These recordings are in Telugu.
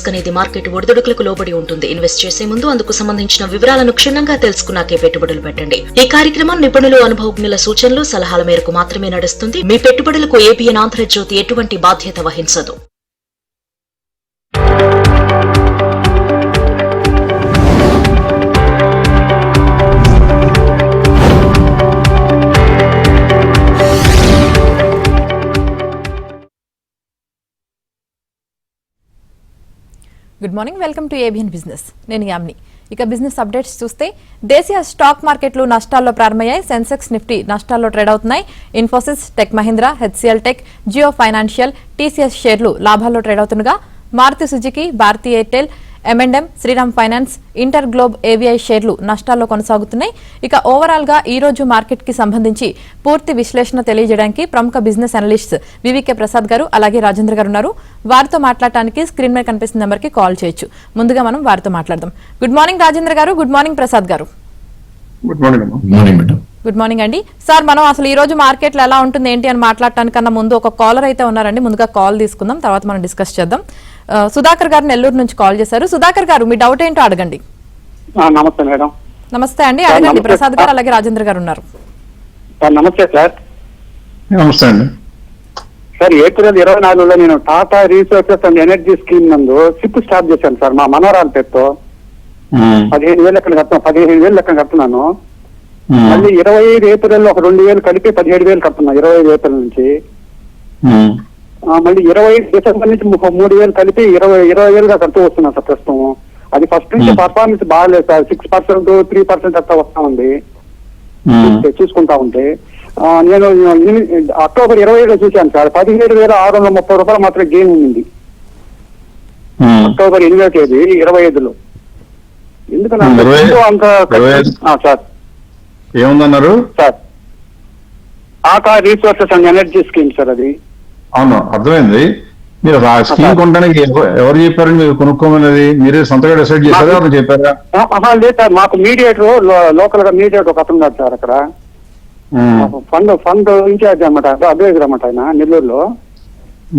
రిస్క్ అనేది మార్కెట్ ఒడిదుడుకులకు లోబడి ఉంటుంది. ఇన్వెస్ట్ చేసే ముందు అందుకు సంబంధించిన వివరాలను క్షుణ్ణంగా తెలుసుకున్నాకే పెట్టుబడులు పెట్టండి. ఈ కార్యక్రమం నిపుణులు, అనుభవజ్ఞుల సూచనలు, సలహాల మేరకు మాత్రమే నడుస్తుంది. మీ పెట్టుబడులకు ఏబిఎన్ ఆంధ్రజ్యోతి ఎటువంటి బాధ్యత వహించదు. Good morning, welcome to ABN business. నేను యామ్ని. ఇక బిజినెస్ అప్డేట్స్ చూస్తే దేశీయ స్టాక్ మార్కెట్లు నష్టాల్లో ప్రారంభమయ్యాయి. సెన్సెక్స్, నిఫ్టీ నష్టాల్లో ట్రేడ్ అవుతున్నాయి. ఇన్ఫోసిస్, టెక్ మహీంద్రా, హెచ్సిఎల్ టెక్, జియో ఫైనాన్షియల్, టీసీఎస్ షేర్లు లాభాల్లో ట్రేడ్ అవుతుండగా Maruti Suzuki, Bharti Airtel, M&M, Shriram Finance, Inter Globe AVI షేర్లు నష్టాల్లో కొనసాగుతున్నాయి. ఇక ఓవరాల్ గా ఈ రోజు మార్కెట్ కి సంబంధించి పూర్తి విశ్లేషణ తెలియజేయడానికి ప్రముఖ బిజినెస్ అనలిస్ట్ వివికే ప్రసాద్ గారు అలాగే రాజేంద్ర గారు ఉన్నారు. వారితో మాట్లాడటానికి స్క్రీన్ మీద కనిపిస్తున్న నెంబర్ కి కాల్ చేయొచ్చు. ముందుగా మనం వారితో మాట్లాడదాం. గుడ్ మార్నింగ్ రాజేంద్ర గారు. గుడ్ మార్నింగ్ ప్రసాద్ గారు. గుడ్ మార్నింగ్ అండి. సార్, మనం అసలు ఈ రోజు మార్కెట్ లో ఎలా ఉంటుంది ఏంటి అని మాట్లాడటానికన్నా ముందు ఒక కాలర్ అయితే ఉన్నారండి. ముందుగా కాల్ తీసుకుందాం, తర్వాత మనం డిస్కస్ చేద్దాం. సుధాకర్ గారు నెల్లూరు నుంచి కాల్ చేశారు. సుధాకర్ గారు, మీ డౌట్ ఏంటో అడగండి. నమస్తే మేడం. నమస్తే అండి, అడగండి. ప్రసాద్ గారు అలాగే రాజేంద్ర గారు ఉన్నారు. నమస్తే సార్. నమస్తే అండి. సార్, ఏప్రిల్ 24లో నేను టాటా రీసోర్సెస్ అండ్ ఎనర్జీ స్కీమ్ నందు సిప్ స్టార్ట్ చేశాను సార్. మా మనోరాల పేరుతో 15,000 లెక్కన కడుతున్నాను. 15,000 లెక్కన కడుతున్నాను. మళ్ళీ 25 ఏప్రిల్ ఒక 2,000 కలిపి 17,000 కడుతున్నా. 25 ఏప్రిల్ నుంచి మళ్ళీ 25 డిసెంబర్ నుంచి 3,000 కలిపి 20,000గా కడుతూ వస్తున్నా సార్ ప్రస్తుతం. అది ఫస్ట్ నుంచి పర్ఫార్మెన్స్ బాగాలేదు సార్. 6%, 3% అట్లా వస్తా ఉంది చూసుకుంటా ఉంటే. నేను అక్టోబర్ 25లో చూశాను సార్. 17,630 రూపాయలు మాత్రం గెయిన్ ఉంది అక్టోబర్ 8వ తేదీ 25లో. ఎందుకన్నా అంత సార్ ఏముందన్నారు sir? Tata Resources and Energy scheme sir అది. అవును, అర్థమైంది. మీరు ఆ స్కీమ్ కొనడానికి ఎవరు చెప్పారని మీరు కొనుక్కోమన్నది? మీరే సొంతగా డిసైడ్ చేశారా, ఎవరు చెప్పారా? లేదు సార్, మాకు మీడియేటర్ లోకల్ గా మీడియేటర్ ఒక అతను ఉన్నారు సార్ అక్కడ. ఫండ్ ఇన్ఛార్జ్ అనమాట, అడ్వైజర్ అనమాట ఆయన నెల్లూరులో.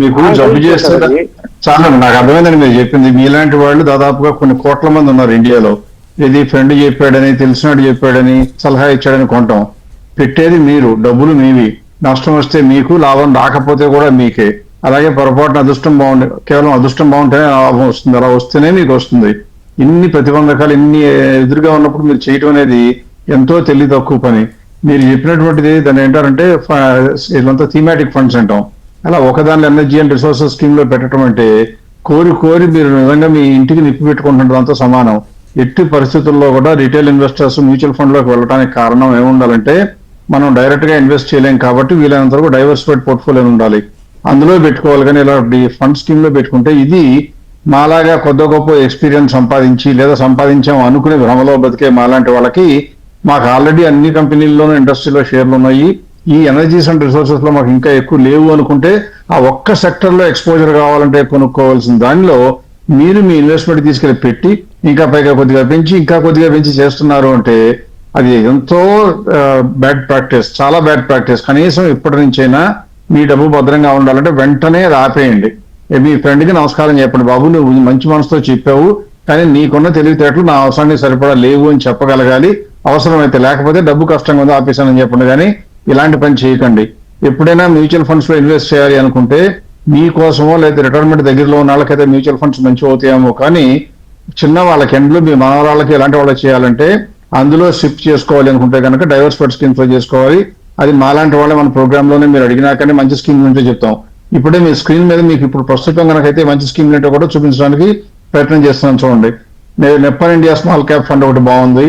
మీకు జబ్బు చేస్తారా? చాలా నాకు అర్థమైందని మీరు చెప్పింది. మీలాంటి వాళ్ళు దాదాపుగా కొన్ని కోట్ల మంది ఉన్నారు ఇండియాలో. ఇది ఫ్రెండ్ చెప్పాడని, తెలిసినాడు చెప్పాడని, సలహా ఇచ్చాడని కొంటాం. పెట్టేది మీరు, డబ్బులు మీవి. నష్టం వస్తే మీకు, లాభం రాకపోతే కూడా మీకే. అలాగే పొరపాటున అదృష్టం బాగుండే, కేవలం అదృష్టం బాగుంటేనే లాభం వస్తుంది. అలా వస్తేనే మీకు వస్తుంది. ఇన్ని ప్రతిబంధకాలు ఇన్ని ఎదురుగా ఉన్నప్పుడు మీరు చేయటం అనేది ఎంతో తెలివి తక్కువ పని. మీరు చెప్పినటువంటిది దాన్ని ఏంటారంటే ఇదంతా థీమాటిక్ ఫండ్స్ అంటాం. అలా ఒకదాని ఎనర్జీ అండ్ రిసోర్సెస్ స్కీమ్ లో పెట్టడం అంటే కోరి మీరు నిజంగా మీ ఇంటికి నిప్పి పెట్టుకుంటున్న దాంతో సమానం. ఎట్టి పరిస్థితుల్లో కూడా రిటైల్ ఇన్వెస్టర్స్ మ్యూచువల్ ఫండ్ లోకి వెళ్ళడానికి కారణం ఏముండాలంటే, మనం డైరెక్ట్ గా ఇన్వెస్ట్ చేయలేం కాబట్టి వీలైనంత వరకు డైవర్సిఫైడ్ పోర్ట్ఫోలియో ఉండాలి, అందులో పెట్టుకోవాలి. కానీ ఇలా ఫండ్ స్కీమ్ లో పెట్టుకుంటే ఇది మాలాగా కొద్ది గొప్ప ఎక్స్పీరియన్స్ సంపాదించి లేదా సంపాదించాం అనుకునే భ్రమలో బతికే మాలాంటి వాళ్ళకి, మాకు ఆల్రెడీ అన్ని కంపెనీల్లోనూ ఇండస్ట్రీలో షేర్లు ఉన్నాయి, ఈ ఎనర్జీస్ అండ్ రిసోర్సెస్ లో మాకు ఇంకా ఎక్కువ లేవు అనుకుంటే ఆ ఒక్క సెక్టర్ లో ఎక్స్పోజర్ కావాలంటే కొనుక్కోవాల్సిన దానిలో మీరు మీ ఇన్వెస్ట్మెంట్ తీసుకెళ్లి పెట్టి ఇంకా పైగా కొద్దిగా పెంచి చేస్తున్నారు అంటే అది ఎంతో బ్యాడ్ ప్రాక్టీస్, చాలా బ్యాడ్ ప్రాక్టీస్. కనీసం ఇప్పటి నుంచైనా మీ డబ్బు భద్రంగా ఉండాలంటే వెంటనే అది ఆపేయండి. మీ ఫ్రెండ్కి నమస్కారం చెప్పండి, బాబు నువ్వు మంచి మనసుతో చెప్పావు కానీ నీకున్న తెలివితేటలు నా అవసరానికి సరిపడా లేవు అని చెప్పగలగాలి. అవసరమైతే, లేకపోతే డబ్బు కష్టంగా ఉందో ఆపేసానని చెప్పండి. కానీ ఇలాంటి పని చేయకండి. ఎప్పుడైనా మ్యూచువల్ ఫండ్స్ లో ఇన్వెస్ట్ చేయాలి అనుకుంటే మీకోసమో లేదా రిటైర్మెంట్ దగ్గరలో ఉన్న వాళ్ళకైతే మ్యూచువల్ ఫండ్స్ మంచి అవుతాయేమో, కానీ చిన్న వాళ్ళకి ఎండ్లు మీ మనవరాళ్ళకి ఎలాంటి వాళ్ళకి చేయాలంటే అందులో షిఫ్ట్ చేసుకోవాలి అనుకుంటే కనుక డైవర్సిఫైడ్ స్కీమ్స్ లో చేసుకోవాలి. అది మాలాంటి వాళ్ళే మన ప్రోగ్రామ్ లోనే మీరు అడిగినాకనే మంచి స్కీమ్ ఉంటే చెప్తాం. ఇప్పుడే మీ స్క్రీన్ మీద మీకు ఇప్పుడు ప్రస్తుతం కనుకైతే మంచి స్కీమ్ ఏంటో కూడా చూపించడానికి ప్రయత్నం చేస్తున్నాను. చూడండి, నెప్పన్ ఇండియా స్మాల్ క్యాప్ ఫండ్ ఒకటి బాగుంది,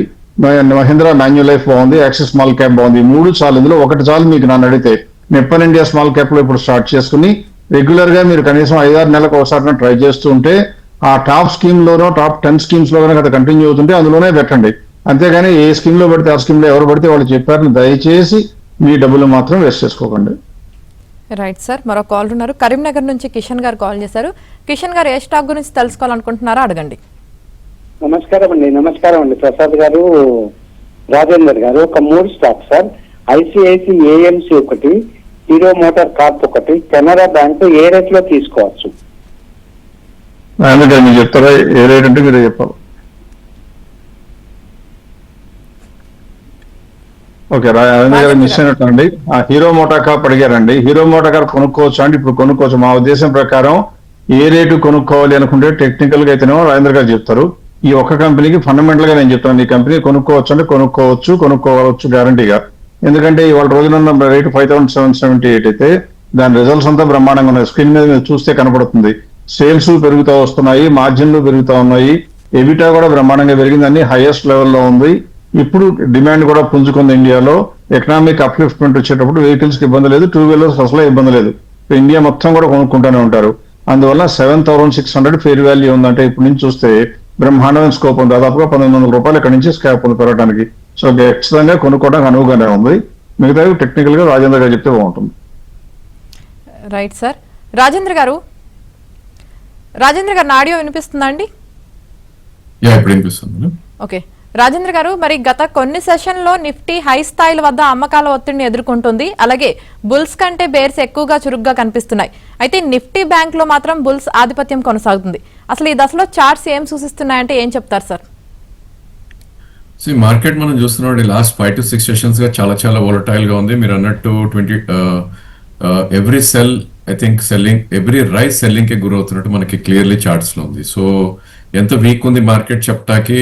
మహీంద్రా మాన్యువల్ లైఫ్ బాగుంది, యాక్సిస్ స్మాల్ క్యాప్ బాగుంది. 3 చాలు, ఇందులో ఒకటి చాలు మీకు నన్ను అడిగితే. నెప్పన్ ఇండియా స్మాల్ క్యాప్ లో ఇప్పుడు స్టార్ట్ చేసుకుని రెగ్యులర్ గా మీరు కనీసం 5-6 నెలలకు ఒకసారి ట్రై చేస్తూ ఉంటే ఆ టాప్ స్కీమ్ లోనో టాప్ 10 స్కీమ్స్ లో కనుక కంటిన్యూ అవుతుంటే అందులోనే పెట్టండి. అంతేగాని ఏ స్కీమ్ లో పెడితే ఆ స్కీమ్ లో ఎవరు పడితే వాళ్ళు చెప్పారని దయచేసి మీ డబ్బులు మాత్రం వేస్ట్ చేసుకోకండి. రైట్ సార్, మరో కాల్ ఉన్నారు. కరీంనగర్ నుంచి కిషన్ గారు కాల్ చేశారు. కిషన్ గారు, ఏ స్టాక్ గురించి తెలుసుకోవాలనుకుంటున్నారో అడగండి. నమస్కారం అండి ప్రసాద్ గారు, రాజేందర్ గారు. ఒక 3 స్టాక్ సార్. ఐసిఐసి ఏఎంసి ఒకటి, హీరో మోటార్ కార్ప్ ఒకటి, కెనరా బ్యాంక్ ఏ రేట్ లో తీసుకోవచ్చు? అందుకే మీరు చెప్తారా ఏ రేట్ అంటే మీరే చెప్పాలి. ఓకే, రాజేంద్ర గారు మిస్ అయినట్లండి. హీరో మోటాకాప్ అడిగారండి. హీరో మోటాకాప్ కొనుక్కోవచ్చు అండి? ఇప్పుడు కొనుక్కోవచ్చు. మా ఉద్దేశం ప్రకారం ఏ రేటు కొనుక్కోవాలి అనుకుంటే టెక్నికల్ గా అయితేనేమో రాజేంద్ర గారు చెప్తారు. ఈ ఒక్క కంపెనీకి ఫండమెంటల్ గా నేను చెప్తాను, ఈ కంపెనీ కొనుక్కోవచ్చు అంటే కొనుక్కోవచ్చు గ్యారంటీగా. ఎందుకంటే ఇవాళ రోజున రేటు 5,778 అయితే దాని రిజల్ట్స్ అంతా బ్రహ్మాండంగా ఉన్నాయి. స్క్రీన్ మీద మీరు చూస్తే కనపడుతుంది. సేల్స్ పెరుగుతూ వస్తున్నాయి, మార్జిన్లు పెరుగుతూ ఉన్నాయి, ఎబిటా కూడా బ్రహ్మాండంగా పెరిగింది, అన్ని హైయెస్ట్ లెవెల్లో ఉంది. ఇప్పుడు డిమాండ్ కూడా పుంజుకుంది ఇండియాలో. ఎకనామిక్ అప్లిఫ్ట్మెంట్ వచ్చేటప్పుడు వెహికల్స్ కి ఇబ్బంది లేదు, 2 వీలర్స్ అసలు ఇబ్బంది లేదు. ఇండియా మొత్తం కూడా కొనుక్కుంటూనే ఉంటారు. అందువల్ల 7,600 ఫేర్ వాల్యూ ఉందంటే ఇప్పుడు నుంచి చూస్తే బ్రహ్మాండమైన స్కోప్ ఉంది. దాదాపుగా 1,900 రూపాయలు ఇక్కడ నుంచి స్కాప్ ఉంది పెరగడానికి. సో ఖచ్చితంగా కొనుక్కోవడానికి అనువుగానే ఉంది. మిగతా టెక్నికల్ గా రాజేంద్ర గారు చెప్తే బాగుంటుంది. Right sir. రాజేంద్ర గారు ఆడియో వినిపిస్తుందా అండి? ఇప్పుడు వినిపిస్తుంది. ఓకే రాజేంద్ర గారు, మరి గత కొన్ని సెషన్లో నిఫ్టీ హై స్థాయిల వద్ద అమ్మకాల ఒత్తిడిని ఎదుర్కొంటుంది. అలాగే బుల్స్ కంటే బేర్స్ ఎక్కువగా చురుగ్గా కనిపిస్తున్నాయి. అయితే నిఫ్టీ బ్యాంక్ లో మాత్రం బుల్స్ ఆధిపత్యం కొనసాగుతుంది. అసలు ఈ దశలో చార్ట్స్ ఏం సూచిస్తున్నాయంటే ఏం చెప్తారు సార్? మార్కెట్ మనం చూస్తున్నాం లాస్ట్ 5 to 6 సెషన్స్ గా చాలా వోలటైల్ గా ఉంది. మీరు అన్నట్టు every sell I think selling, every rice selling కి గురవుతున్నట్టు మనకి క్లియర్లీ చార్ట్స్ లో ఉంది. సో ఎంత వీక్ ఉంది మార్కెట్ చెప్తాకి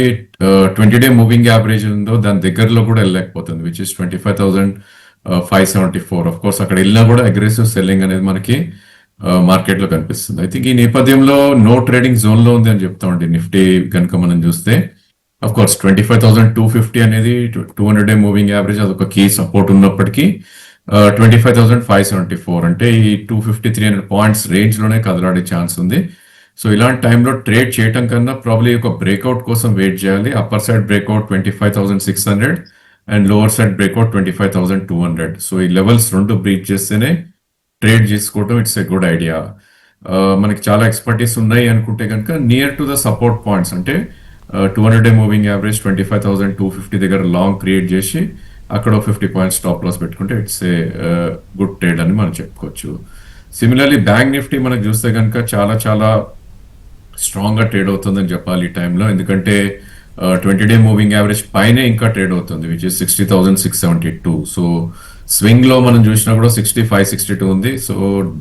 20-day మూవింగ్ యావరేజ్ ఉందో దాని దగ్గరలో కూడా వెళ్ళలేకపోతుంది, విచ్ ఇస్ 25,574. ఆఫ్ కోర్స్ అక్కడ వెళ్ళినా కూడా అగ్రెసివ్ సెల్లింగ్ అనేది మనకి మార్కెట్ లో కనిపిస్తుంది. ఐ థింక్ ఈ నేపథ్యంలో నో ట్రేడింగ్ జోన్ లో ఉంది అని చెప్తామండి నిఫ్టీ కనుక మనం చూస్తే. ఆఫ్ కోర్స్ 25,250 అనేది 200-day మూవింగ్ యావరేజ్, అదొక కీ సపోర్ట్ ఉన్నప్పటికీ 25,574 అంటే ఈ 250-300 పాయింట్స్ రేంజ్ లోనే కదలాడే ఛాన్స్ ఉంది. సో ఇలాంటి టైంలో ట్రేడ్ చేయటం కన్నా ప్రాబ్లీ ఒక బ్రేక్అవుట్ కోసం వెయిట్ చేయాలి. Upper side breakout 25,600 and lower side breakout 25,200. So ఈ లెవెల్స్ రెండు బ్రీచ్ చేస్తేనే ట్రేడ్ చేసుకోవడం ఇట్స్ ఎ గుడ్ ఐడియా. మనకి చాలా ఎక్స్పర్టీస్ ఉన్నాయి అనుకుంటే కనుక near to the support points అంటే 200-day మూవింగ్ యావరేజ్ 25,250 దగ్గర లాంగ్ క్రియేట్ చేసి అక్కడ 50 పాయింట్స్ స్టాప్ లాస్ పెట్టుకుంటే ఇట్స్ ఏ గుడ్ ట్రేడ్ అని మనం చెప్పుకోవచ్చు. సిమిలర్లీ బ్యాంక్ నిఫ్టీ మనకు చూస్తే కనుక చాలా స్ట్రాంగ్ గా ట్రేడ్ అవుతుందని చెప్పాలి ఈ టైంలో. ఎందుకంటే 20-day మూవింగ్ యావరేజ్ పైనే ఇంకా ట్రేడ్ అవుతుంది, విచ్ ఇస్ 60,672. సో స్వింగ్ లో మనం చూసినా కూడా 65-62 ఉంది. సో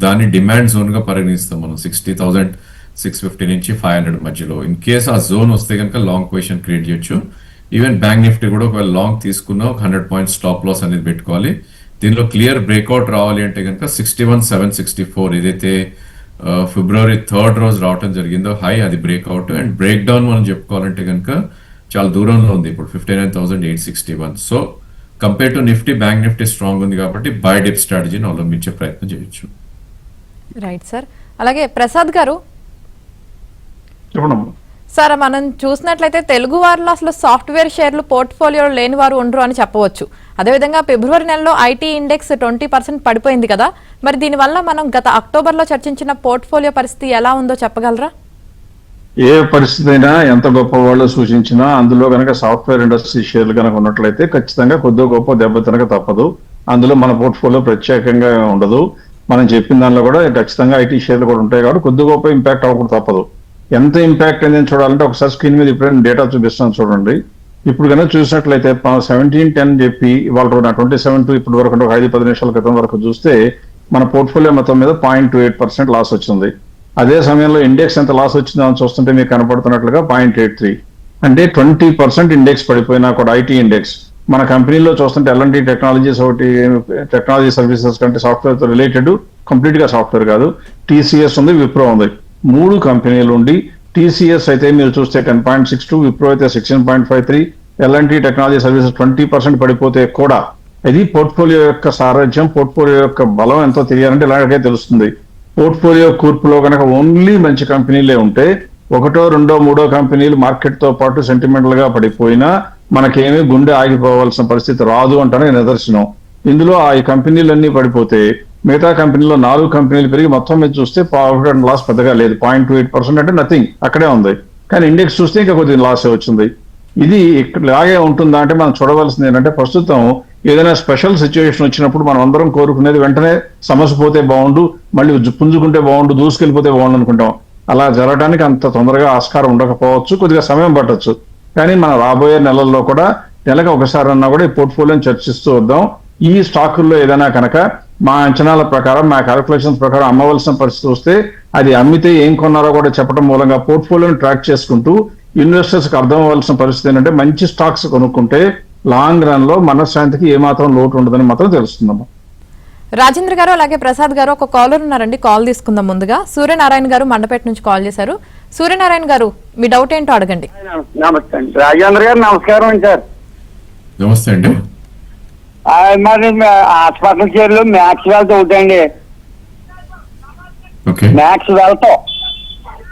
దాన్ని డిమాండ్ జోన్ గా పరిగణిస్తాం మనం 60,650 నుంచి 500 మధ్యలో. ఇన్ కేస్ ఆ జోన్ వస్తే కనుక లాంగ్ పొజిషన్ క్రియేట్ చేయొచ్చు. ఈవెన్ బ్యాంక్ నిఫ్టీ కూడా ఒకవేళ లాంగ్ తీసుకున్నా ఒక 100 పాయింట్స్ స్టాప్ లాస్ అనేది పెట్టుకోవాలి. దీనిలో క్లియర్ బ్రేక్అవుట్ రావాలి అంటే కనుక 61,764 ఏదైతే February 3rd రోజు రావటం జరిగిందో హై, అది బ్రేక్అవుట్. అండ్ బ్రేక్ డౌన్ మనం చెప్పుకోవాలంటే కనుక చాలా దూరంలో ఉంది ఇప్పుడు 59,861. So compare to Nifty bank Nifty strong ఉంది కాబట్టి బై డిప్ స్ట్రాటజీని అవలంబించే ప్రయత్నం చేయొచ్చు. Right sir. అలాగే ప్రసాద్ గారు సార్, మనం చూసినట్లయితే తెలుగు వారిలో అసలు సాఫ్ట్వేర్ షేర్లు పోర్ట్ఫోలియోలో లేని వారు ఉండరు అని చెప్పవచ్చు. అదేవిధంగా ఫిబ్రవరి నెలలో ఐటీ ఇండెక్స్ 20% పడిపోయింది కదా, మరి దీనివల్ల మనం గత అక్టోబర్లో చర్చించిన పోర్ట్ఫోలియో పరిస్థితి ఎలా ఉందో చెప్పగలరా? ఏ పరిస్థితి అయినా ఎంత గొప్ప వాళ్ళు సూచించినా అందులో కనుక సాఫ్ట్వేర్ ఇండస్ట్రీ షేర్లు కనుక ఉన్నట్లయితే ఖచ్చితంగా కొద్దిగా గొప్ప దెబ్బతినక తప్పదు. అందులో మన పోర్ట్ఫోలియో ప్రత్యేకంగా ఉండదు. మనం చెప్పిన దానిలో కూడా ఖచ్చితంగా ఐటీ షేర్లు కూడా ఉంటాయి కాబట్టి కొద్ది గొప్ప ఇంపాక్ట్ అవ్వకుండా తప్పదు. ఎంత ఇంపాక్ట్ అయిందని చూడాలంటే ఒకసారి స్క్రీన్ మీద ఇప్పుడైనా డేటా చూపిస్తాను చూడండి. ఇప్పుడు కనుక చూసినట్లయితే 1710 చెప్పి ఇవాళ 27 ఇప్పటి వరకు 5-10 నిమిషాల క్రితం వరకు చూస్తే మన పోర్ట్ఫోలియో మొత్తం మీద 0.28% లాస్ వచ్చింది. అదే సమయంలో ఇండెక్స్ ఎంత లాస్ వచ్చిందో అని చూస్తుంటే మీకు కనపడుతున్నట్లుగా 0.83 అంటే 20% ఇండెక్స్ పడిపోయినా కూడా ఐటీ ఇండెక్స్ మన కంపెనీలో చూస్తుంటే L&T టెక్నాలజీస్ ఒకటి, టెక్నాలజీ సర్వీసెస్ కంటే సాఫ్ట్వేర్ తో రిలేటెడ్, కంప్లీట్ గా సాఫ్ట్వేర్ కాదు, TCS ఉంది, విప్రో ఉంది. 3 కంపెనీలు ఉండి TCS అయితే మీరు చూస్తే 10.62, విప్రో అయితే 16.53, L&T టెక్నాలజీ సర్వీసెస్ 20% పడిపోతే కూడా ఇది పోర్ట్ఫోలియో యొక్క సారథ్యం, పోర్ట్ఫోలియో యొక్క బలం ఎంతో తెలియాలంటే ఇలాగే తెలుస్తుంది. పోర్ట్ఫోలియో కూర్పులో కనుక ఓన్లీ మంచి కంపెనీలే ఉంటే 1, 2, 3 కంపెనీలు మార్కెట్ తో పాటు సెంటిమెంటల్ గా పడిపోయినా మనకేమీ గుండె ఆగిపోవాల్సిన పరిస్థితి రాదు అంటానే నిదర్శనం. ఇందులో ఆ కంపెనీలన్నీ పడిపోతే మిగతా కంపెనీలో 4 కంపెనీలు పెరిగి మొత్తం మీద చూస్తే ప్రాఫిట్ అండ్ లాస్ పెద్దగా లేదు, 0.28% అంటే నథింగ్ అక్కడే ఉంది. కానీ ఇండెక్స్ చూస్తే ఇంకా కొద్దిగా లాసే వచ్చింది. ఇది ఇలాగే ఉంటుందా అంటే మనం చూడవలసింది ఏంటంటే ప్రస్తుతం ఏదైనా స్పెషల్ సిచ్యువేషన్ వచ్చినప్పుడు మనం అందరం కోరుకునేది వెంటనే సమస్య పోతే బాగుండు, మళ్ళీ పుంజుకుంటే బాగుండు, దూసుకెళ్ళిపోతే బాగుండు అనుకుంటాం. అలా జరగడానికి అంత తొందరగా ఆస్కారం ఉండకపోవచ్చు, కొద్దిగా సమయం పట్టొచ్చు. కానీ మన రాబోయే నెలల్లో కూడా నెలకు ఒకసారి అన్నా కూడా ఈ పోర్ట్ఫోలియోని చర్చిస్తూ వద్దాం. ఈ స్టాకుల్లో ఏదైనా కనుక మా అంచనాల ప్రకారం, మా క్యాలిక్యులేషన్స్ ప్రకారం అమ్మవలసిన పరిస్థితి వస్తే అది అమ్మితే ఏం కొన్నారో కూడా చెప్పడం మూలంగా పోర్ట్ఫోలియోని ట్రాక్ చేసుకుంటూ ఇన్వెస్టర్స్ కి అర్థం అవ్వాల్సిన పరిస్థితి ఏంటంటే మంచి స్టాక్స్ కొనుక్కుంటే లాంగ్ రన్ లో మనశ్శాంతికి ఏమాత్రం లోటు ఉండదని మాత్రం తెలుస్తుందమ్మా. రాజేంద్ర గారు అలాగే ప్రసాద్ గారు ఒక కాలర్ ఉన్నారండి, కాల్ తీసుకుందాం. ముందుగా సూర్యనారాయణ గారు మండపేట నుంచి కాల్ చేశారు. సూర్యనారాయణ గారు మీ డౌట్ ఏంటో అడగండి. నమస్తే అండి రాజేంద్ర గారు. నమస్కారం అండి సార్. నమస్తే అండి. మరి హాస్పిటల్ చైర్లు మ్యాక్స్ వెల్త్ ఒకటండి. Okay. Max wealth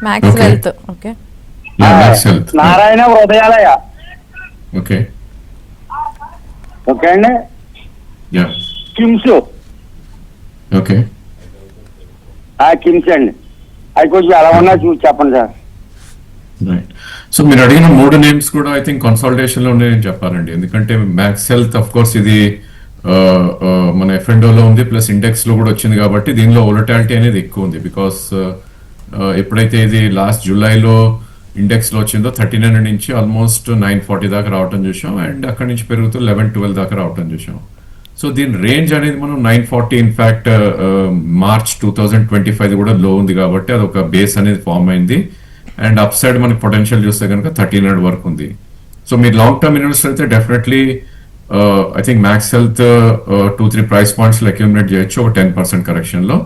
max Okay. Wealth. Okay. Max health. Narayana Hrudayalaya. Okay. Okay అండి. యా. కిమ్స్. ఓకే. కిమ్స్ అండి. అవి కొంచెం ఎలా ఉన్నా చూసి చెప్పండి సార్. రైట్. సో మీరు అడిగిన 3 నేమ్స్ కూడా ఐ థింక్ కన్సల్టేషన్ లో ఉన్నాయని చెప్పాలండి. ఎందుకంటే మ్యాక్స్ హెల్త్ అఫ్ కోర్స్ ఇది మన F&O లో ఉంది, ప్లస్ ఇండెక్స్ లో కూడా వచ్చింది కాబట్టి దీనిలో వొలటాలిటీ అనేది ఎక్కువ ఉంది. బికాస్ ఎప్పుడైతే ఇది లాస్ట్ జూలైలో ఇండెక్స్ లో వచ్చిందో 39 నుంచి ఆల్మోస్ట్ 940 దాకా రావటం చూసాం, అండ్ అక్కడ నుంచి పెరుగుతూ 11-12 దాకా రావటం చూసాం. సో దీని రేంజ్ అనేది మనం 940 ఇన్ఫాక్ట్ మార్చ్ 2025 కూడా లో ఉంది కాబట్టి అదొక బేస్ అనేది ఫామ్ అయింది. అండ్ అప్ సైడ్ మనకి పొటెన్షియల్ చూస్తే కనుక 1300 వరకు ఉంది. సో మీరు లాంగ్ టర్మ్ ఇన్వెస్టర్ అయితే definitely I think max health 2-3 price points లో అక్యూమిలేట్ చేయొచ్చు ఒక 10% కరెక్షన్ లో.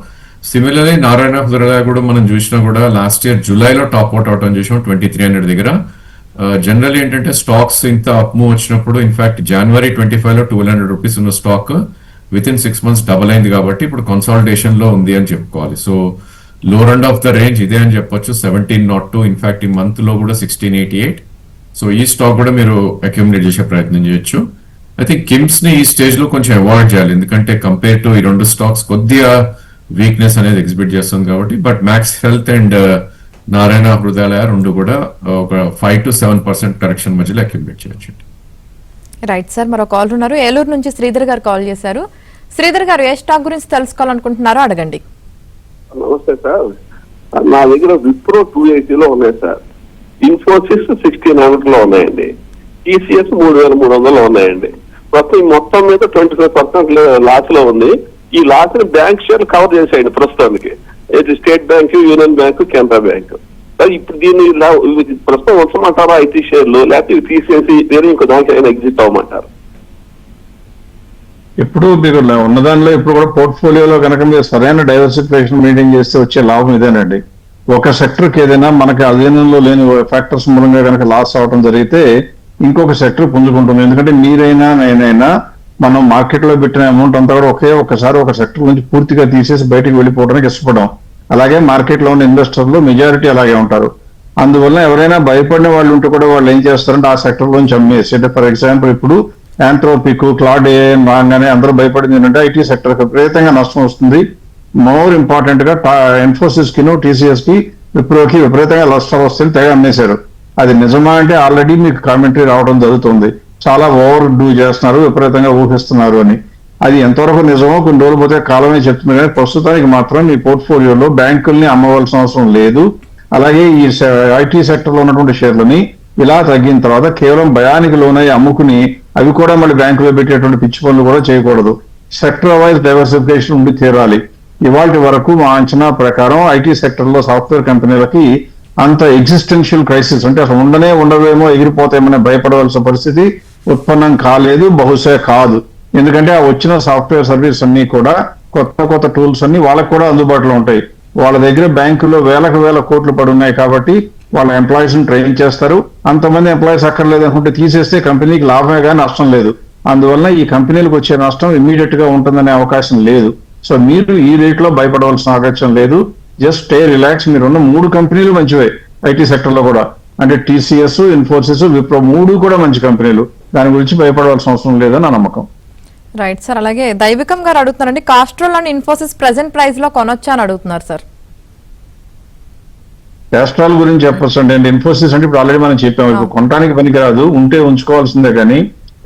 సిమిలర్లీ నారాయణ హృదయ కూడా మనం చూసినా కూడా లాస్ట్ ఇయర్ జూలైలో టాప్ అవుట్ అవటం చూసాం 2300 దగ్గర. జనరల్ ఏంటంటే స్టాక్స్ ఇంత అప్ మూవ్ వచ్చినప్పుడు ఇన్ఫాక్ట్ జనవరి 25 లో 1200 రూపీస్ ఉన్న stock with in 6 months double అయింది కాబట్టి ఇప్పుడు కన్సాలిడేషన్ లో ఉంది అని చెప్పుకోవాలి. So lower end of the range ఇదే అని చెప్పొచ్చు, 1702. ఇన్ఫాక్ట్ ఈ మంత్ లో కూడా 1688. సో ఈ స్టాక్ కూడా మీరు అక్యూమిలేట్ చేసే ప్రయత్నం చేయొచ్చు. ఐ థింక్ కిమ్స్ ని ఈ స్టేజ్ లో కొంచెం అవాయిడ్ చేయాలి, ఎందుకంటే కంపేర్ టు ఈ 2 స్టాక్స్ కొద్దిగా వీక్నెస్ అనేది ఎగ్జిబిట్ చేస్తుంది కాబట్టి. But max health and Narayana Hrudayalaya 2 కూడా ఒక 5 to 7% కరెక్షన్ మధ్యలో అక్యూమిలేట్ చేయొచ్చు. Right sir. మరో కాల్ ఉన్నారు, ఏలూరు నుంచి శ్రీధర్ గారు కాల్ చేశారు. శ్రీధర్ గారు ఏ స్టాక్ గురించి తెలుసుకోవాలనుకుంటున్నారో అడగండి. నమస్తే సార్. నా దగ్గర విప్రో 280లో ఉన్నాయి సార్. ఇన్ఫోసిస్ 1600 లో ఉన్నాయండి. టీసీఎస్ 3300 ఉన్నాయండి. మొత్తం మీద 25% లాస్ లో ఉంది. ఈ లాస్ ని బ్యాంక్ షేర్లు కవర్ చేసేయండి ప్రస్తుతానికి. State bank, union bank, Canara bank. ఇప్పుడు దీన్ని ప్రస్తుతం ఉంచమంటారా ఐటీ షేర్లు, లేకపోతే తీసేసి వేరే ఇంకో దానికైనా ఎగ్జిట్ అవ్వమంటారు? ఇప్పుడు మీరు ఉన్నదానిలో ఇప్పుడు కూడా పోర్ట్ఫోలియోలో కనుక మీరు సరైన డైవర్సిఫికేషన్ మెయింటైన్ చేస్తే వచ్చే లాభం ఇదేనండి. ఒక సెక్టర్కి ఏదైనా మనకి అధీనంలో లేని ఫ్యాక్టర్స్ మూలంగా కనుక లాస్ అవడం జరిగితే ఇంకొక సెక్టర్ పుంజుకుంటుంది. ఎందుకంటే మీరైనా నేనైనా మనం మార్కెట్ లో పెట్టిన అమౌంట్ అంతా కూడా ఒక్కసారి ఒక సెక్టర్ నుంచి పూర్తిగా తీసేసి బయటకు వెళ్ళిపోవడానికి ఇష్టపడం. అలాగే మార్కెట్ లో ఉన్న ఇన్వెస్టర్లు మెజారిటీ అలాగే ఉంటారు. అందువల్ల ఎవరైనా భయపడిన వాళ్ళు ఉంటే కూడా వాళ్ళు ఏం చేస్తారంటే ఆ సెక్టర్ లోంచి అమ్మేసి, అంటే ఫర్ ఎగ్జాంపుల్ ఇప్పుడు యాంథ్రోపిక్, క్లాడ్ రాగానే అందరూ భయపడింది ఏంటంటే ఐటీ సెక్టర్ విపరీతంగా నష్టం వస్తుంది. మోర్ ఇంపార్టెంట్ గా ఇన్ఫోసిస్ కి, టీసీఎస్ కి, విప్రోకి విపరీతంగా నష్టాలు వస్తుంది, తెగ అమ్మేశారు. అది నిజమా అంటే ఆల్రెడీ మీకు కామెంటరీ రావడం జరుగుతుంది, చాలా ఓవర్ డూ చేస్తున్నారు, విపరీతంగా ఊహిస్తున్నారు అని. అది ఎంతవరకు నిజమో కొన్ని రోజులు పోతే కాలమే చెప్తుంది. కానీ ప్రస్తుతానికి మాత్రం మీ పోర్ట్ఫోలియోలో బ్యాంకుల్ని అమ్మవలసిన అవసరం లేదు. అలాగే ఈ ఐటీ సెక్టర్ లో ఉన్నటువంటి షేర్లని ఇలా తగ్గిన తర్వాత కేవలం భయానికి లోనై అమ్ముకుని అవి కూడా మళ్ళీ బ్యాంకులో పెట్టేటువంటి పిచ్చి పనులు కూడా చేయకూడదు. సెక్టర్ వైజ్ డైవర్సిఫికేషన్ ఉండి తీరాలి. ఇవాళ వరకు మా అంచనా ప్రకారం ఐటీ సెక్టర్ లో సాఫ్ట్వేర్ కంపెనీలకి అంత ఎగ్జిస్టెన్షియల్ క్రైసిస్, అంటే అసలు ఉండవేమో ఎగిరిపోతాయేమనే భయపడవలసిన పరిస్థితి ఉత్పన్నం కాలేదు, బహుశా కాదు. ఎందుకంటే ఆ వచ్చిన సాఫ్ట్వేర్ సర్వీస్ అన్ని కూడా కొత్త టూల్స్ అన్ని వాళ్ళకు కూడా అందుబాటులో ఉంటాయి. వాళ్ళ దగ్గర బ్యాంకులో వేల కోట్లు పడి ఉన్నాయి కాబట్టి వాళ్ళ ఎంప్లాయీస్ ని ట్రైన్ చేస్తారు. అంతమంది ఎంప్లాయీస్ అక్కర్లేదు అనుకుంటే తీసేస్తే కంపెనీకి లాభమే కానీ నష్టం లేదు. అందువల్ల ఈ కంపెనీలకు వచ్చే నష్టం ఇమ్మీడియట్ గా ఉంటుందనే అవకాశం లేదు. సో మీరు ఈ రేట్ లో భయపడవలసిన అవకాశం లేదు. Just stay relax. మీరున్న 3 కంపెనీలు మంచివే ఐటీ సెక్టర్ లో కూడా, అంటే టీసీఎస్, ఇన్ఫోసిస్, విప్రో 3 కూడా మంచి కంపెనీలు. దాని గురించి భయపడవలసిన అవసరం లేదని నా నమ్మకం. Right sir. అలాగే దైవికం గారు అడుగుతున్నారండి, Castrol and Infosys present price లో కొనొచ్చా అని అడుగుతున్నారు సార్. క్యాస్ట్రాల్ గురించి చెప్పొచ్చు అండి. ఇన్ఫోసిస్ అంటే ఇప్పుడు ఆల్రెడీ మనం చెప్పాము, ఇప్పుడు కొనడానికి పనికిరాదు, ఉంటే ఉంచుకోవాల్సిందే. కానీ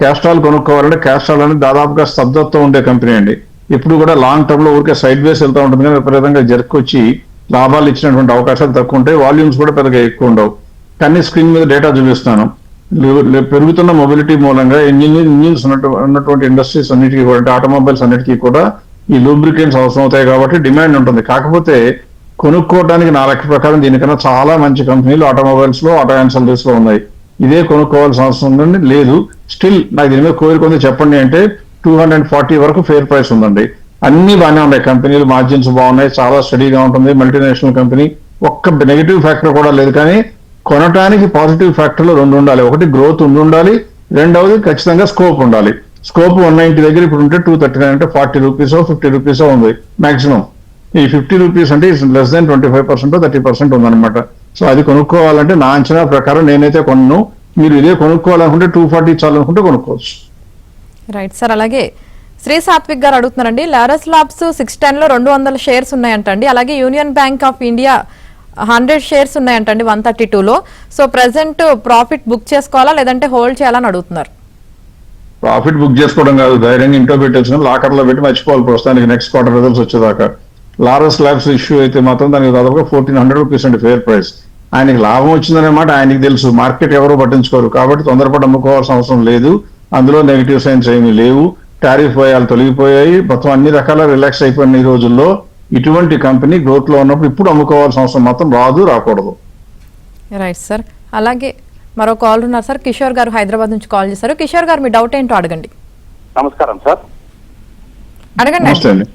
క్యాస్ట్రాల్ కొనుక్కోవాలంటే క్యాస్ట్రాల్ అనేది దాదాపుగా స్తబ్దత్వం ఉండే కంపెనీ అండి. ఇప్పుడు కూడా లాంగ్ టర్మ్ లో ఊరికే సైడ్ వేస్ వెళ్తూ ఉంటుంది, కానీ విపరీతంగా జర్క్ వచ్చి లాభాలు ఇచ్చినటువంటి అవకాశాలు తక్కువ ఉంటాయి, వాల్యూమ్స్ కూడా పెద్దగా ఎక్కువ ఉండవు. కానీ స్క్రీన్ మీద డేటా చూపిస్తాను. పెరుగుతున్న మొబిలిటీ మూలంగా ఇంజిన్స్ ఉన్నటువంటి ఇండస్ట్రీస్ అన్నిటికీ కూడా, అంటే ఆటోమొబైల్స్ అన్నిటికీ కూడా ఈ లూబ్రికెంట్స్ అవసరం అవుతాయి కాబట్టి డిమాండ్ ఉంటుంది. కాకపోతే కొనుక్కోవడానికి నా లెక్క ప్రకారం దీనికన్నా చాలా మంచి కంపెనీలు ఆటోమొబైల్స్ లో, ఆటో యాన్సరీస్ లో ఉన్నాయి. ఇదే కొనుక్కోవాల్సిన అవసరం ఉందండి. లేదు, స్టిల్ నాకు దీని మీద కోరిక ఉంది చెప్పండి అంటే 240 వరకు ఫేర్ ప్రైస్ ఉందండి. అన్ని బాగానే ఉన్నాయి, కంపెనీలు మార్జిన్స్ బాగున్నాయి, చాలా స్టడీగా ఉంటుంది, మల్టీనేషనల్ కంపెనీ, ఒక్క నెగిటివ్ ఫ్యాక్టర్ కూడా లేదు. కానీ కొనటానికి పాజిటివ్ ఫ్యాక్టర్లు రెండు ఉండాలి. ఒకటి గ్రోత్ ఉండాలి, రెండవది ఖచ్చితంగా స్కోప్ ఉండాలి. స్కోప్ 190 దగ్గర ఇప్పుడు ఉంటే 239 అంటే 40 రూపీసో 50 రూపీసో ఉంది మాక్సిమం. ఈ 50 రూపీస్ అంటే లెస్ దాన్ 25% 30% ఉందన్నమాట. సో అది కొనుక్కోవాలంటే నా అంచనా ప్రకారం నేనైతే కొన్ను. మీరు ఇదే కొనుక్కోవాలనుకుంటే 240 చాలనుకుంటే కొనుక్కోవచ్చు. Right sir. అలాగే శ్రీ సాత్విక్ గారు అడుగుతున్నారండి, లారస్ లాబ్స్ 610 లో 200 షేర్స్ ఉన్నాయంటండి. అలాగే యూనియన్ బ్యాంక్ ఆఫ్ ఇండియా 100 షేర్స్ ఉన్నాయంటండి 132లో. సో ప్రెసెంట్ ప్రాఫిట్ బుక్ చేసుకోవాలా లేదంటే హోల్డ్ చేయాలని అడుగుతున్నారు. ప్రాఫిట్ బుక్ చేసుకోవడం కాదు, ధైర్యంగా ఇంట్లో పెట్టేసుకుని లాకర్ లో పెట్టి మర్చిపోవాలి ప్రస్తుతానికి, నెక్స్ట్ క్వార్టర్ రిజల్ట్స్ వచ్చేదాకా. లారస్ ల్యాబ్స్ ఇష్యూ అయితే మాత్రం దానికి దాదాపుగా 1400 రూపీస్ అండి ఫేర్ ప్రైస్. ఆయనకి లాభం వచ్చిందనేమాట ఆయనకి తెలుసు, మార్కెట్ ఎవరో పట్టించుకోరు కాబట్టి తొందరపడి అమ్ముకోవాల్సిన అవసరం లేదు. అందులో నెగిటివ్ సైన్స్ ఏమీ లేవు. టారిఫ్ భయాలు తొలగిపోయాయి, మొత్తం అన్ని రకాల రిలాక్స్ అయిపోయిన ఈ రోజుల్లో. ఇటువంటి కంపెనీ గ్రోత్ లో ఉన్నప్పుడు ఇప్పుడు అమ్ముకోవాల్సిన అవసరం మాత్రం రాకూడదు. Right sir. అలాగే మరో కాల్ ఉన్నారు సార్, కిషోర్ గారు హైదరాబాద్ నుంచి కాల్ చేశారు. కిషోర్ గారు మీ డౌట్ ఏంటో అడగండి. నమస్కారం సార్. అడగండి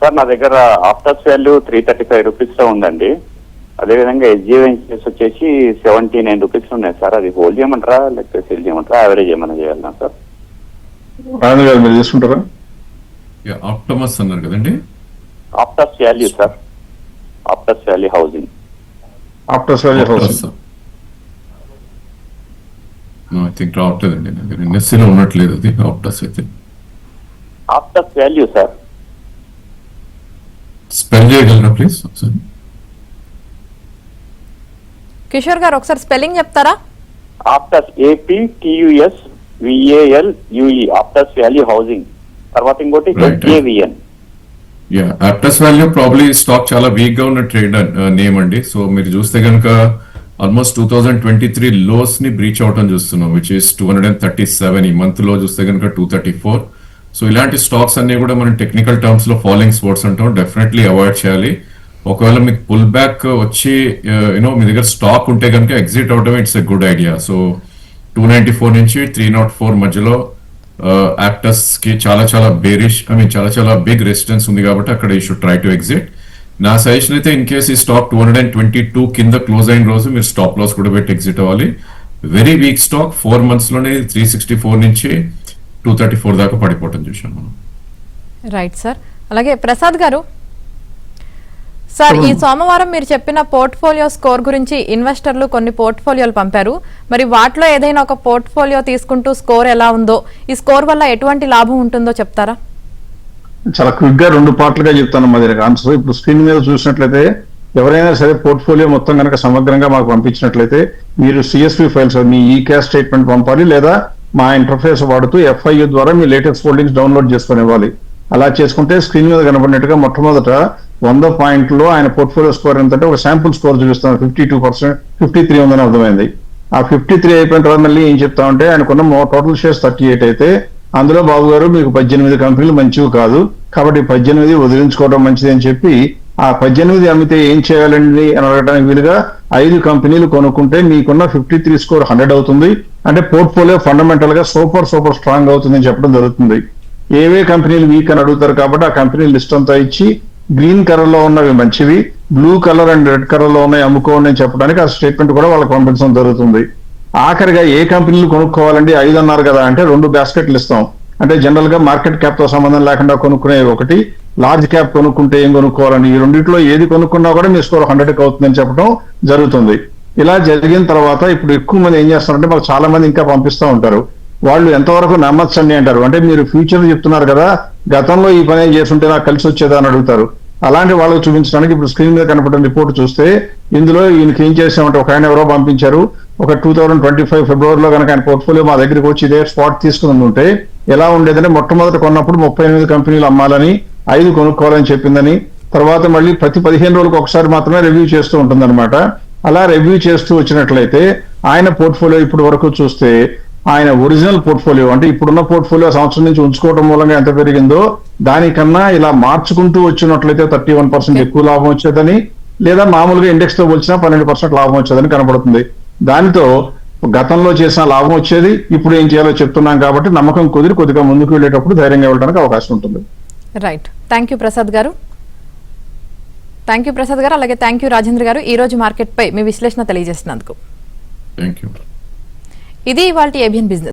సార్, నా దగ్గర ఆఫ్టర్స్ వాల్యూ 335 రూపీస్ లో ఉందండి. అదేవిధంగా ఎస్జీవెన్సీస్ వచ్చేసి 79 రూపీస్ ఉన్నాయి సార్. అది హోల్డ్ చేయమంటారా లేకపోతే సేల్ చేయమంటారా, యావరేజ్ ఏమైనా చేయాలన్నా సార్? మీరు తీసుకుంటారా? ఆప్టమస్ అన్నారు కదండి. ఆఫ్టర్స్ value sir, ఆఫ్టర్స్ value housing. ఆఫ్టర్స్ value housing I think రావట్లేదండి, ఎన్ఎస్సీలో ఉన్నట్లేదు అది ఆప్టస్ అయితే. ఆఫ్టర్స్ వాల్యూ సార్, స్పెల్ చేయగలరా ప్లీజ్? కిషోర్ గారు ఒకసారి స్పెల్లింగ్ చెప్తారా? ఆఫ్టర్స్ APTUS VALUE, ఆఫ్టర్స్ వాల్యూ హౌసింగ్. తర్వాత ఇంకోటి HAVN. Aptus value probably stock చాలా వీక్ గా ఉన్న ట్రేడ్ నేమ్ అండి. సో మీరు చూస్తే కనుక ఆల్మోస్ట్ 2023 లోస్ ని బ్రీచ్ అవటం చూస్తున్నాం, విచ్ ఇస్ 237. ఈ మంత్ లో చూస్తే కనుక 234. సో ఇలాంటి స్టాక్స్ అన్ని కూడా మనం టెక్నికల్ టర్మ్స్ లో ఫాలోయింగ్ స్పోర్ట్స్ అంటాం, డెఫినెట్లీ అవాయిడ్ చేయాలి. ఒకవేళ మీకు పుల్ బ్యాక్ వచ్చి మీ దగ్గర స్టాక్ ఉంటే కనుక ఎగ్జిట్ అవటం it's a good idea. So 294 నుంచి 304 మధ్యలో యాక్టర్స్ కి చాలా బేరిష్, చాలా బిగ్ రెసిస్టెన్స్ ఉంది కాబట్టి అక్కడ you should try to exit. నా సజెషన్ అయితే ఇన్ కేస్ ఈ స్టాక్ 222 కింద క్లోజ్ అయిన రోజు మీరు స్టాప్ లాస్ కూడా పెట్టి ఎగ్జిట్ అవ్వాలి. వెరీ వీక్ స్టాక్, 4 months లోనే 364 నుంచి 234 దాకా పడిపోవటం చూసాం మనం. Right sir. అలాగే ప్రసాద్ గారు, సార్ ఈ సోమవారం మీరు చెప్పిన పోర్ట్ఫోలియో స్కోర్ గురించి ఇన్వెస్టర్లు కొన్ని పోర్ట్ఫోలియోలు పంపారు. మరి వాటిలో ఏదైనా ఒక పోర్ట్ఫోలియో తీసుకుంటూ స్కోర్ ఎలా ఉందో, ఈ స్కోర్ వల్ల ఎటువంటి లాభం ఉంటుందో చెప్తారా? చాలా క్విక్ గా 2 పార్ట్లుగా చెప్తాను మా దగ్గర ఆన్సర్. ఇప్పుడు స్క్రీన్ మీద చూసినట్లయితే ఎవరైనా సరే పోర్ట్ఫోలియో మొత్తం కనుక సమగ్రంగా మాకు పంపించినట్లయితే మీరు CSV ఫైల్స్, మీ ఈక్యాష్ స్టేట్మెంట్ పంపాలి, లేదా మా ఇంటర్ఫేస్ వాడుతూ FIU ద్వారా మీ లేటెస్ట్ హోల్డింగ్స్ డౌన్లోడ్ చేసుకుని ఇవ్వాలి. అలా చేసుకుంటే స్క్రీన్ మీద కనబడినట్టుగా మొట్టమొదట 100 పాయింట్లో ఆయన పోర్ట్ఫోలియో స్కోర్ ఎంతంటే ఒక శాంపుల్ స్కోర్ చూపిస్తాను, 52%, 53 ఉందని అర్థమైంది. ఆ 53 అయిపోయిన తర్వాత మళ్ళీ ఏం చెప్తామంటే ఆయనకున్న టోటల్ షేర్స్ 38 అయితే అందులో బాబు గారు మీకు 18 కంపెనీలు మంచివి కాదు కాబట్టి 18 వదిలించుకోవడం మంచిది అని చెప్పి ఆ 18 అమ్మితే ఏం చేయాలండి అని అడగడానికి వీలుగా 5 కంపెనీలు కొనుక్కుంటే మీకున్న 53 స్కోర్ 100 అవుతుంది. అంటే పోర్ట్ఫోలియో ఫండమెంటల్ గా సూపర్ స్ట్రాంగ్ అవుతుందని చెప్పడం జరుగుతుంది. ఏవే కంపెనీలు వీక్ అని అడుగుతారు కాబట్టి ఆ కంపెనీ లిస్ట్ అంతా ఇచ్చి గ్రీన్ కలర్ లో ఉన్నవి మంచివి, blue colour and red colour లో ఉన్నాయి అమ్ముకోండి అని చెప్పడానికి ఆ స్టేట్మెంట్ కూడా వాళ్ళకి పంపించడం జరుగుతుంది. ఆఖరిగా ఏ కంపెనీలు కొనుక్కోవాలండి 5 అన్నారు కదా అంటే 2 బాస్కెట్లు ఇస్తాం. అంటే జనరల్ గా మార్కెట్ క్యాప్ తో సంబంధం లేకుండా కొనుక్కునే ఒకటి, లార్జ్ క్యాప్ కొనుక్కుంటే ఏం కొనుక్కోవాలని, ఈ రెండిట్లో ఏది కొనుక్కున్నా కూడా మీ స్కోర్ 100కి అవుతుందని చెప్పడం జరుగుతుంది. ఇలా జరిగిన తర్వాత ఇప్పుడు ఎక్కువ మంది ఏం చేస్తారంటే మాకు చాలా మంది ఇంకా పంపిస్తూ ఉంటారు, వాళ్ళు ఎంతవరకు నమ్మచ్చండి అంటారు. అంటే మీరు ఫ్యూచర్ చెప్తున్నారు కదా, గతంలో ఈ పని చేస్తుంటే నాకు కలిసి వచ్చేదా అని అడుగుతారు. అలాంటి వాళ్ళకి చూపించడానికి ఇప్పుడు స్క్రీన్ మీద కనపడిన రిపోర్ట్ చూస్తే ఇందులో ఈయనకి ఏం చేసామంటే ఒక ఆయన ఎవరో పంపించారు, ఒక 2025 ఫిబ్రవరిలో కనుక ఆయన పోర్ట్ఫోలియో మా దగ్గరికి వచ్చి ఇదే స్పాట్ తీసుకుని ఉంటే ఎలా ఉండేదంటే మొట్టమొదటి కొన్నప్పుడు 38 కంపెనీలు అమ్మాలని 5 కొనుక్కోవాలని చెప్పిందని, తర్వాత మళ్ళీ ప్రతి 15 రోజులకు ఒకసారి మాత్రమే రివ్యూ చేస్తూ ఉంటుందన్నమాట. అలా రివ్యూ చేస్తూ వచ్చినట్లయితే ఆయన పోర్ట్ఫోలియో ఇప్పుడు వరకు చూస్తే ఆయన ఒరిజినల్ పోర్ట్ఫోలియో అంటే ఇప్పుడున్న పోర్ట్ఫోలియో సంవత్సరం నుంచి ఉంచుకోవడం మూలంగా ఎంత పెరిగిందో దానికన్నా ఇలా మార్చుకుంటూ వచ్చినట్లయితే 31% ఎక్కువ లాభం వచ్చేదని, లేదా మామూలుగా ఇండెక్స్ తో పోల్చినా 12% లాభం వచ్చేదని కనబడుతుంది. దానితో గతంలో చేసిన లాభం వచ్చేది, ఇప్పుడు ఏం చేయాలో చెప్తున్నాం కాబట్టి నమ్మకం కుదిరి కొద్దిగా ముందుకు వెళ్ళేటప్పుడు ధైర్యంగా వెళ్ళడానికి అవకాశం ఉంటుంది. రైట్, థ్యాంక్ యూ ప్రసాద్ గారు. అలాగే థ్యాంక్ యూ రాజేంద్ర గారు, ఈ రోజు మార్కెట్ పై మీ విశ్లేషణ తెలియజేసినందుకు. Thank you. ఇది ఇవాల్టి ఏబిఎన్ బిజినెస్.